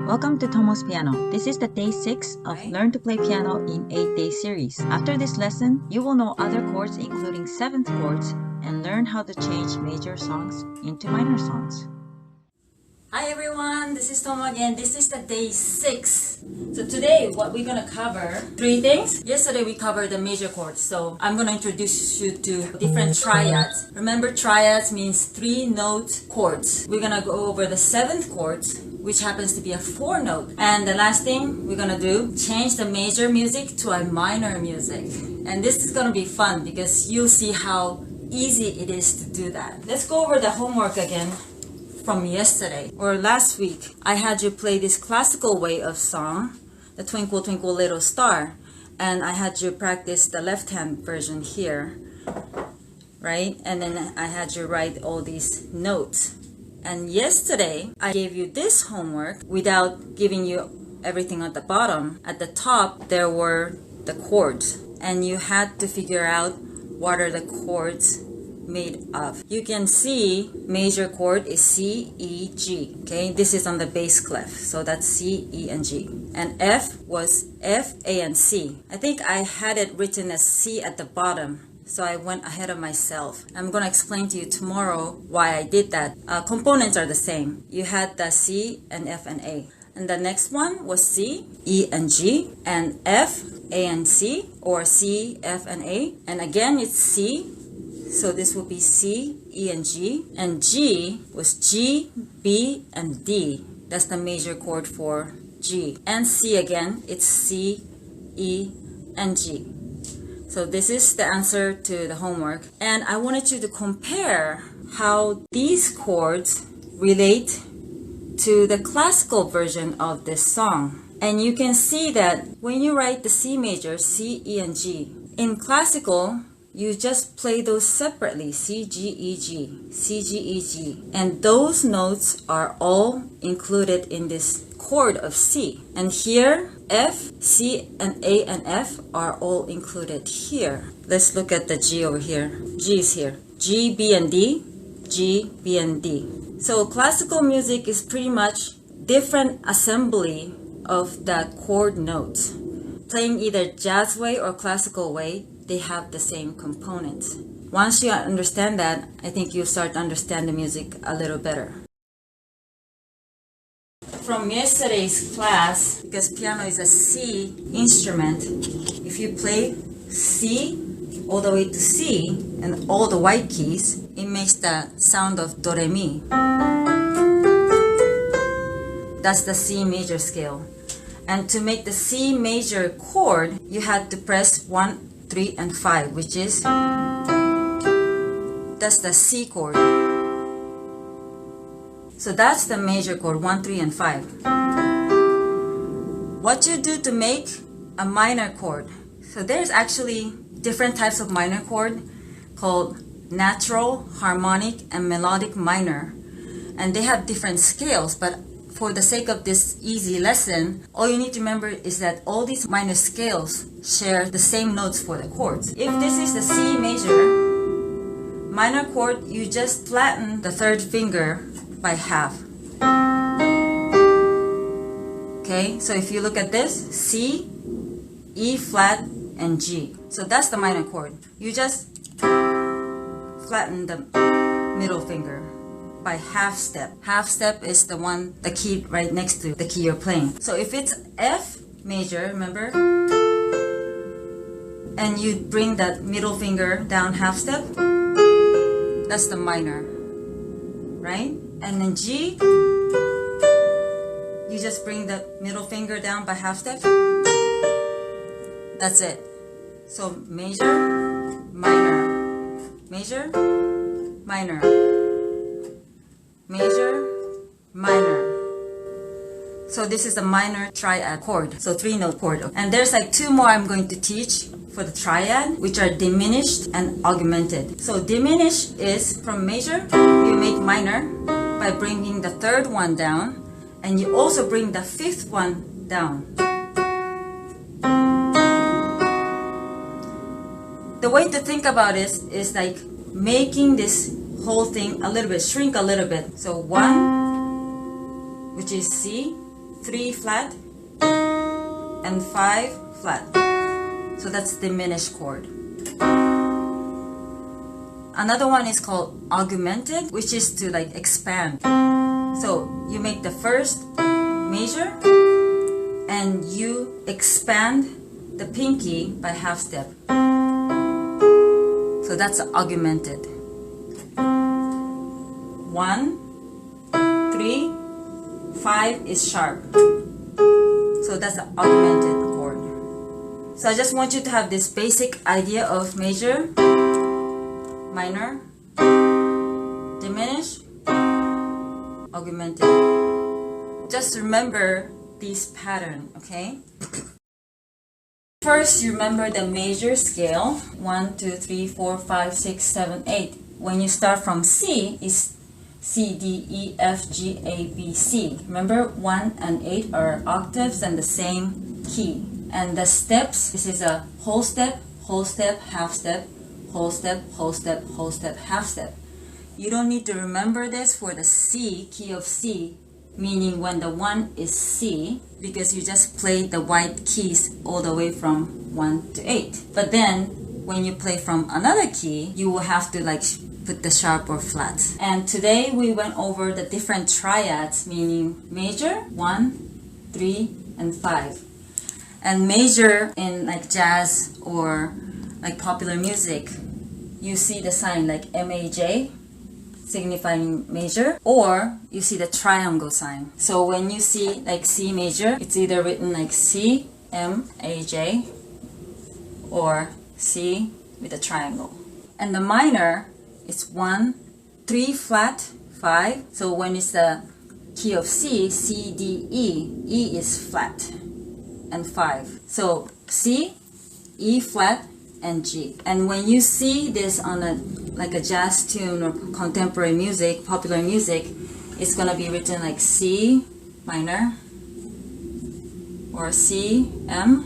Welcome to Tomo's Piano. This is the day 6 of Learn to Play Piano in 8-day series. After this lesson, you will know other chords including 7th chords and learn how to change major songs into minor songs. Hi everyone, this is Tomo again. This is the day 6. So today what we're going to cover, 3 things. Yesterday we covered the major chords. So I'm going to introduce you to different triads. Remember, triads means 3-note chords. We're going to go over the 7th chords, which happens to be a 4-note. And the last thing we're going to do, change the major music to a minor music. And this is going to be fun because you'll see how easy it is to do that. Let's go over the homework again from yesterday or last week. I had you play this classical way of song, the Twinkle Twinkle Little Star, and I had you practice the left hand version here, right? And then I had you write all these notes. And yesterday I gave you this homework without giving you everything at the bottom. At the top there were the chords, and you had to figure out what are the chords made of. You can see major chord is C, E, G. Okay, this is on the bass clef, so that's C, E, and G. And F was F, A, and C. I think I had it written as C at the bottom, so I went ahead of myself. I'm going to explain to you tomorrow why I did that. Components are the same. You had the C and F and A. And the next one was C, E, and G, and F, A, and C, or C, F, and A. And again, it's C. So this will be C, E, and G. And G was G, B, and D. That's the major chord for G. And C again, it's C, E, and G. So this is the answer to the homework. And I wanted you to compare how these chords relate to the classical version of this song. And you can see that when you write the C major, C, E, and G, in classical, you just play those separately, C, G, E, G, C, G, E, G. And those notes are all included in this chord of C. And here, F, C, and A, and F are all included here. Let's look at the G over here. G is here. G, B, and D, G, B, and D. So classical music is pretty much different assembly of the chord notes. Playing either jazz way or classical way, they have the same components. Once you understand that, I think you'll start to understand the music a little better. From yesterday's class, because piano is a C instrument, if you play C all the way to C and all the white keys, it makes the sound of do re mi. That's the C major scale. And to make the C major chord, you had to press 1, 3, and 5, which is, that's the C chord. So that's the major chord, 1, 3, and 5. What you do to make a minor chord. So there's actually different types of minor chord called natural, harmonic, and melodic minor. And they have different scales, but for the sake of this easy lesson, all you need to remember is that all these minor scales share the same notes for the chords. If this is the C major, minor chord, you just flatten the third finger by half. Okay, so if you look at this, C, E flat, and G. So that's the minor chord. You just flatten the middle finger by half step. Half step is the key right next to the key you're playing. So if it's F major, remember, and you bring that middle finger down half step, that's the minor, right? And then G, you just bring the middle finger down by half step. That's it. So major, minor, major, minor, major, minor. So this is a minor triad chord, so 3-note chord. And there's like 2 more I'm going to teach for the triad, which are diminished and augmented. So diminished is from major, you make minor by bringing the 3rd one down, and you also bring the 5th one down. The way to think about this is like making this whole thing a little bit, shrink a little bit. So 1, which is C, 3 flat, and 5 flat. So that's diminished chord. Another one is called augmented, which is to like expand. So you make the first major and you expand the pinky by half step. So that's augmented. 1, 3, 5 is sharp. So that's the augmented chord. So I just want you to have this basic idea of major, minor, diminished, augmented. Just remember this pattern, okay? First, you remember the major scale. 1, 2, 3, 4, 5, 6, 7, 8. When you start from C, it's C, D, E, F, G, A, B, C. Remember, 1 and 8 are octaves and the same key. And the steps, this is a whole step, half step, whole step, whole step, whole step, half step. You don't need to remember this for the C, key of C, meaning when the 1 is C, because you just play the white keys all the way from 1 to 8. But then, when you play from another key, you will have to like put the sharp or flat. And today we went over the different triads, meaning major, 1, 3, and 5. And major in like jazz or like popular music, you see the sign like MAJ, signifying major, or you see the triangle sign. So when you see like C major, it's either written like C, M, A, J, or C with a triangle. And the minor, it's 1, 3 flat, 5. So when it's the key of C, C, D, E, E is flat, and 5. So C, E flat, and G. And when you see this on a like a jazz tune or contemporary music, popular music, it's gonna be written like C minor, or C M,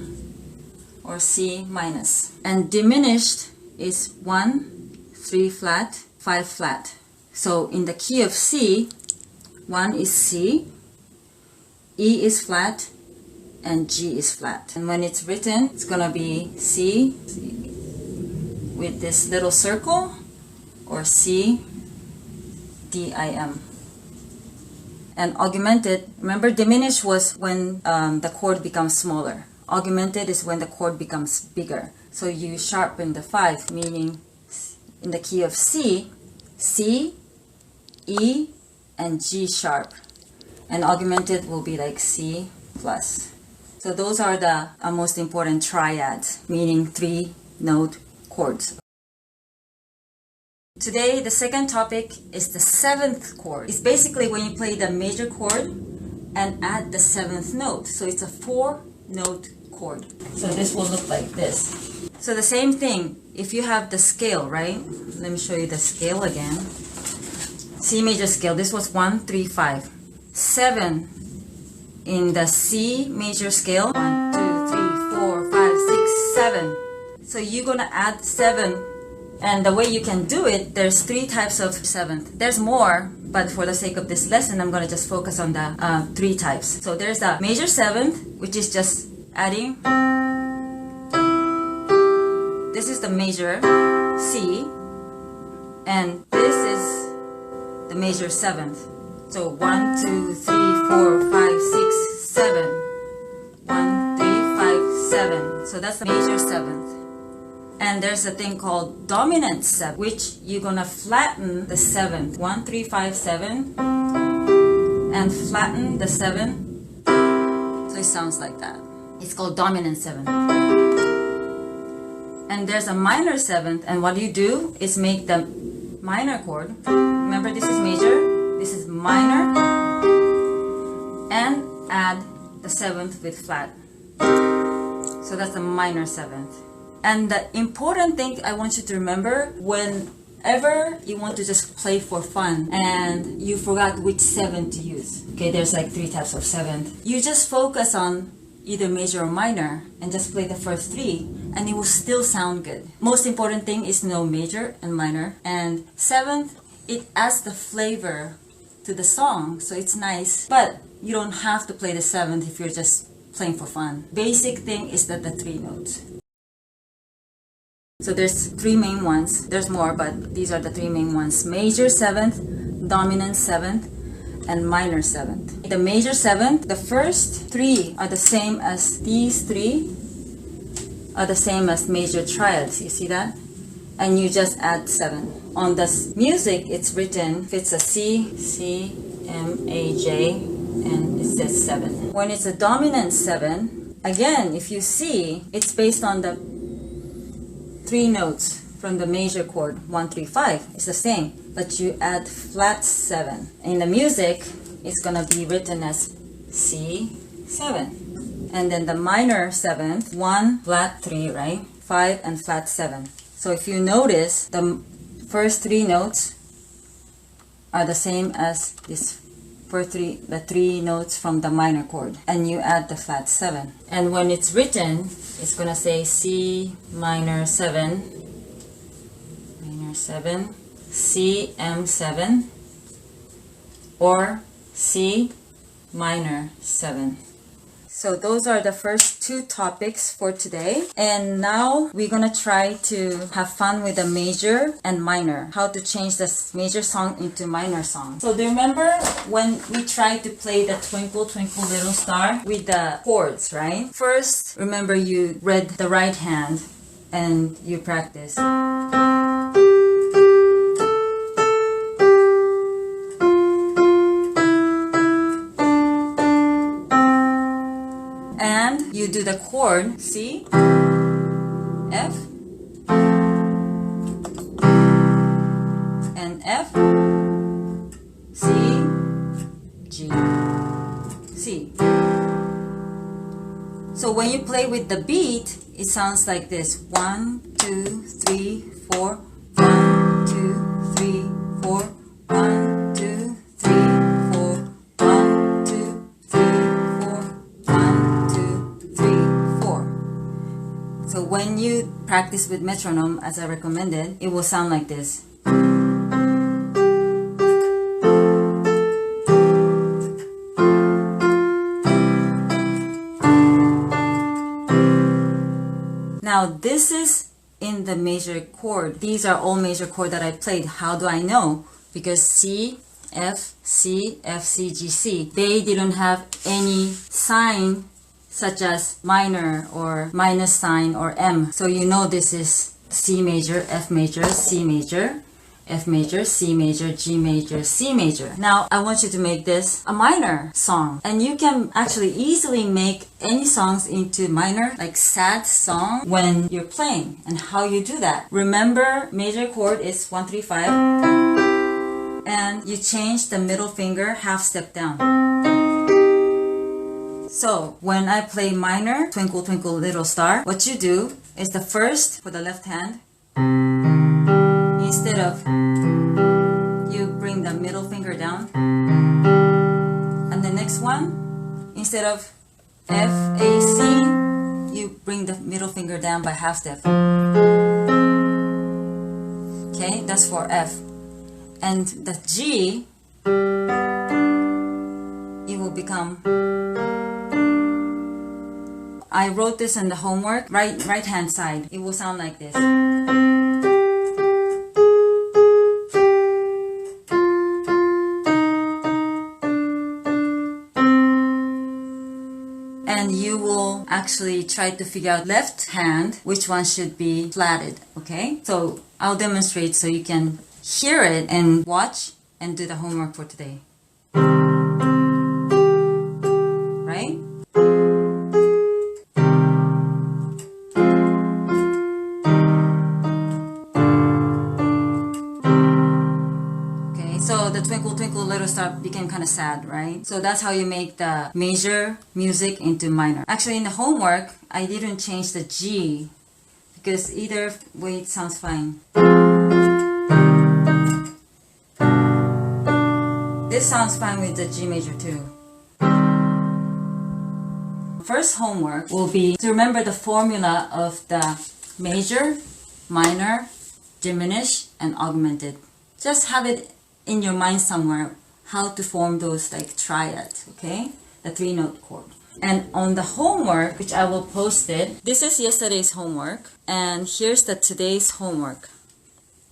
or C minus. And diminished is 1, 3 flat, 5 flat. So in the key of C, 1 is C, E is flat, and G is flat. And when it's written, it's gonna be C with this little circle, or C, D, I, M. And augmented, remember diminished was when the chord becomes smaller. Augmented is when the chord becomes bigger. So you sharpen the 5, meaning in the key of C, C, E, and G sharp. And augmented will be like C plus. So those are the most important triads, meaning 3-note chords. Today, the second topic is the 7th chord. It's basically when you play the major chord and add the 7th note. So it's a 4-note chord. So this will look like this. So the same thing, if you have the scale, right? Let me show you the scale again. C major scale, this was 1, 3, 5. 7 in the C major scale, 1, 2, 3, 4, 5, 6, 7. So you're gonna add 7, and the way you can do it, there's 3 types of 7th. There's more, but for the sake of this lesson, I'm gonna just focus on the 3 types. So there's the major 7th, which is just adding. This is the major C, and this is the major 7th. So 1, 2, 3, 4, 5, 6, 7. 1, 3, 5, 7. So that's the major 7th. And there's a thing called dominant 7th, which you're gonna flatten the 7th. 1, 3, 5, 7. And flatten the 7th. So it sounds like that. It's called dominant 7th. And there's a minor 7th, and what you do is make the minor chord. Remember, this is major. This is minor, and add the 7th with flat. So that's the minor 7th. And the important thing I want you to remember, whenever you want to just play for fun and you forgot which 7th to use, okay, there's like 3 types of 7th. You just focus on either major or minor and just play the first 3, and it will still sound good. Most important thing is to know major and minor. And 7th, it adds the flavor to the song, so it's nice. But you don't have to play the 7th if you're just playing for fun. Basic thing is that the 3 notes. So there's 3 main ones. There's more, but these are the 3 main ones. Major 7th, dominant 7th, and minor 7th. The major 7th, the first 3 are the same as these 3 are the same as major triads. You see that? And you just add 7. On the music, it's written, if it's a C, C, M, A, J, and it says 7. When it's a dominant 7, again, if you see, it's based on the 3 notes from the major chord, 1, 3, 5. It's the same, but you add flat 7. In the music, it's gonna be written as C, 7. And then the minor 7th, 1, flat 3, right? 5 and flat 7. So if you notice, the first 3 notes are the same as this the 3 notes from the minor chord, and you add the flat 7. And when it's written, it's gonna say C minor 7, minor 7, C M7, or C minor 7. So those are the first 2 topics for today. And now we're gonna try to have fun with the major and minor. How to change this major song into minor song. So do you remember when we tried to play the Twinkle, Twinkle Little Star with the chords, right? First, remember you read the right hand and you practice. And you do the chord C, F, and F, C, G, C. So when you play with the beat, it sounds like this. 1, 2, 3, 4, 1, 2, 3, 4, 1, 2, 3, 4, 1, 2, 3, 4, 1, 2, 3, 4. So when you practice with metronome, as I recommended, it will sound like this. Now this is in the major chord. These are all major chord that I played. How do I know? Because C, F, C, F, C, G, C, they didn't have any sign such as minor or minus sign or M. So you know this is C major, F major, C major, F major, C major, G major, C major. Now I want you to make this a minor song, and you can actually easily make any songs into minor, like sad song, when you're playing. And how you do that? Remember, major chord is 1, 3, 5, and you change the middle finger half step down. So when I play minor, Twinkle Twinkle Little Star, what you do is the first for the left hand, instead of you bring the middle finger down, and the next one, instead of F, A, C, you bring the middle finger down by half step. Okay, that's for F. And the G, it will become, I wrote this in the homework, right hand side. It will sound like this. And you will actually try to figure out left hand, which one should be flatted, okay? So I'll demonstrate so you can hear it and watch and do the homework for today. Right? So the Twinkle Twinkle Little Star became kind of sad, right? So that's how you make the major music into minor. Actually, in the homework, I didn't change the G because either way it sounds fine. This sounds fine with the G major too. First homework will be to remember the formula of the major, minor, diminished, and augmented. Just have it in your mind somewhere how to form those like triads, okay? The 3-note chord. And on the homework, which I will post it, this is yesterday's homework, and here's the today's homework.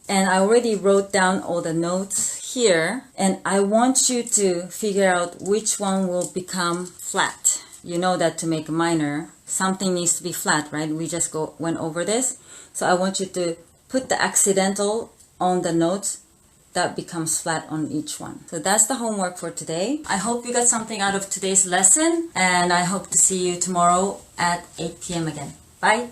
And I already wrote down all the notes here, and I want you to figure out which one will become flat. You know that to make a minor, something needs to be flat, right? We just went over this. So I want you to put the accidental on the notes that becomes flat on each one. So that's the homework for today. I hope you got something out of today's lesson, and I hope to see you tomorrow at 8 p.m. again. Bye!